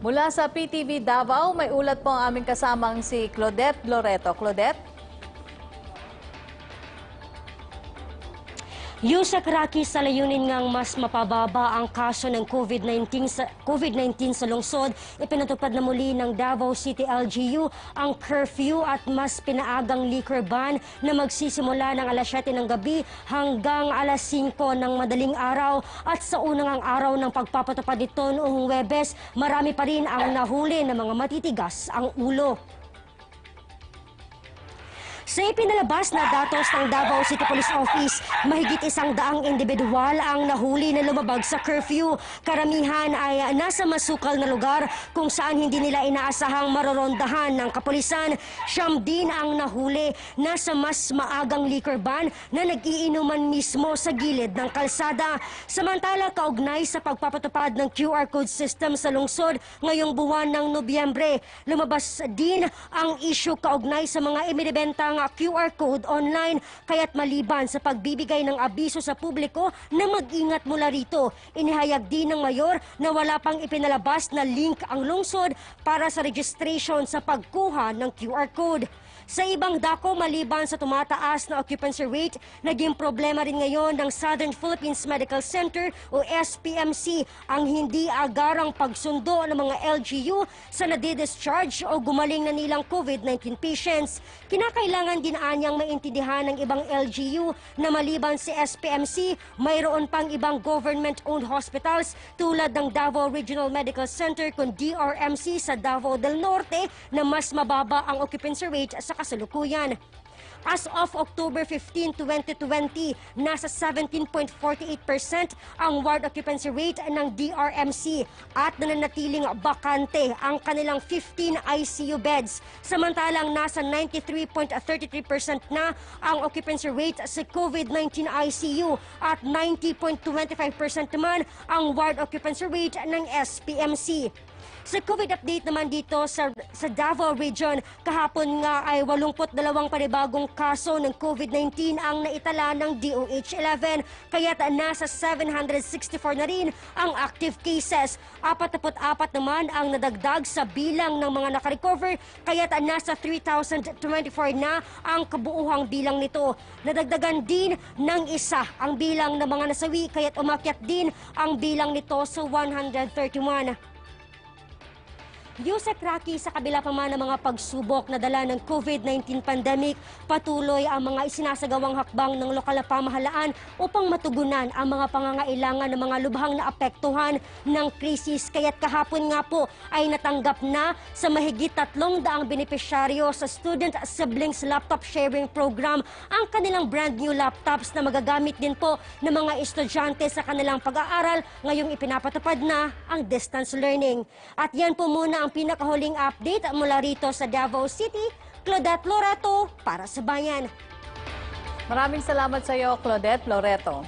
Mula sa PTV Davao, may ulat po ang aming kasamang si Claudette Loreto. Claudette? Yusek Raki, sa layunin ngang mas mapababa ang kaso ng COVID-19 sa lungsod, ipinatupad na muli ng Davao City LGU ang curfew at mas pinaagang liquor ban na magsisimula ng alas 7 ng gabi hanggang alas 5 ng madaling araw. At sa unang araw ng pagpapatupad nito noong Huwebes, marami pa rin ang nahuli ng mga matitigas ang ulo. Sa ipinalabas na datos ng Davao City Police Office, mahigit 100 individual ang nahuli na lumabag sa curfew. Karamihan ay nasa masukal na lugar kung saan hindi nila inaasahang marorondahan ng kapulisan. Siyam din ang nahuli nasa mas maagang liquor ban na nag-iinuman mismo sa gilid ng kalsada. Samantala, kaugnay sa pagpapatupad ng QR code system sa lungsod ngayong buwan ng Nobyembre, lumabas din ang issue kaugnay sa mga ibinibentang QR code online, kaya't maliban sa pagbibigay ng abiso sa publiko na mag-ingat mula rito, inihayag din ng mayor na wala pang ipinalabas na link ang lungsod para sa registration sa pagkuha ng QR code. Sa ibang dako, maliban sa tumataas na occupancy rate, naging problema rin ngayon ng Southern Philippines Medical Center o SPMC ang hindi agarang pagsundo ng mga LGU sa nadidischarge o gumaling na nilang COVID-19 patients. Kinakailangan din anyang maintindihan ng ibang LGU na maliban si SPMC, mayroon pang ibang government-owned hospitals tulad ng Davao Regional Medical Center kung DRMC sa Davao del Norte na mas mababa ang occupancy rate sa kasalukuyan. As of October 15, 2020, nasa 17.48% ang ward occupancy rate ng DRMC at nananatiling bakante ang kanilang 15 ICU beds. Samantalang nasa 93.33% na ang occupancy rate sa COVID-19 ICU at 90.25% naman ang ward occupancy rate ng SPMC. Sa COVID update naman dito sa Davao Region, kahapon nga ay 82 panibagong kaso ng COVID-19 ang naitala ng DOH-11, kaya't nasa 764 na rin ang active cases. 44 naman ang nadagdag sa bilang ng mga nakarecover, kaya't nasa 3,024 na ang kabuuhang bilang nito. Nadagdagan din ng isa ang bilang ng mga nasawi, kaya't umakyat din ang bilang nito sa 131. Yusek Raki, sa kabila pa man ng mga pagsubok na dala ng COVID-19 pandemic, patuloy ang mga isinasagawang hakbang ng lokal na pamahalaan upang matugunan ang mga pangangailangan ng mga lubhang naapektuhan ng krisis. Kaya't kahapon nga po ay natanggap na sa mahigit 300 benepisyaryo sa Student Siblings Laptop Sharing Program ang kanilang brand new laptops na magagamit din po ng mga estudyante sa kanilang pag-aaral ngayong ipinapatupad na ang distance learning. At yan po muna ang pinakahuling update mula rito sa Davao City. Claudette Loreto para sa Bayan. Maraming salamat sa iyo, Claudette Loreto.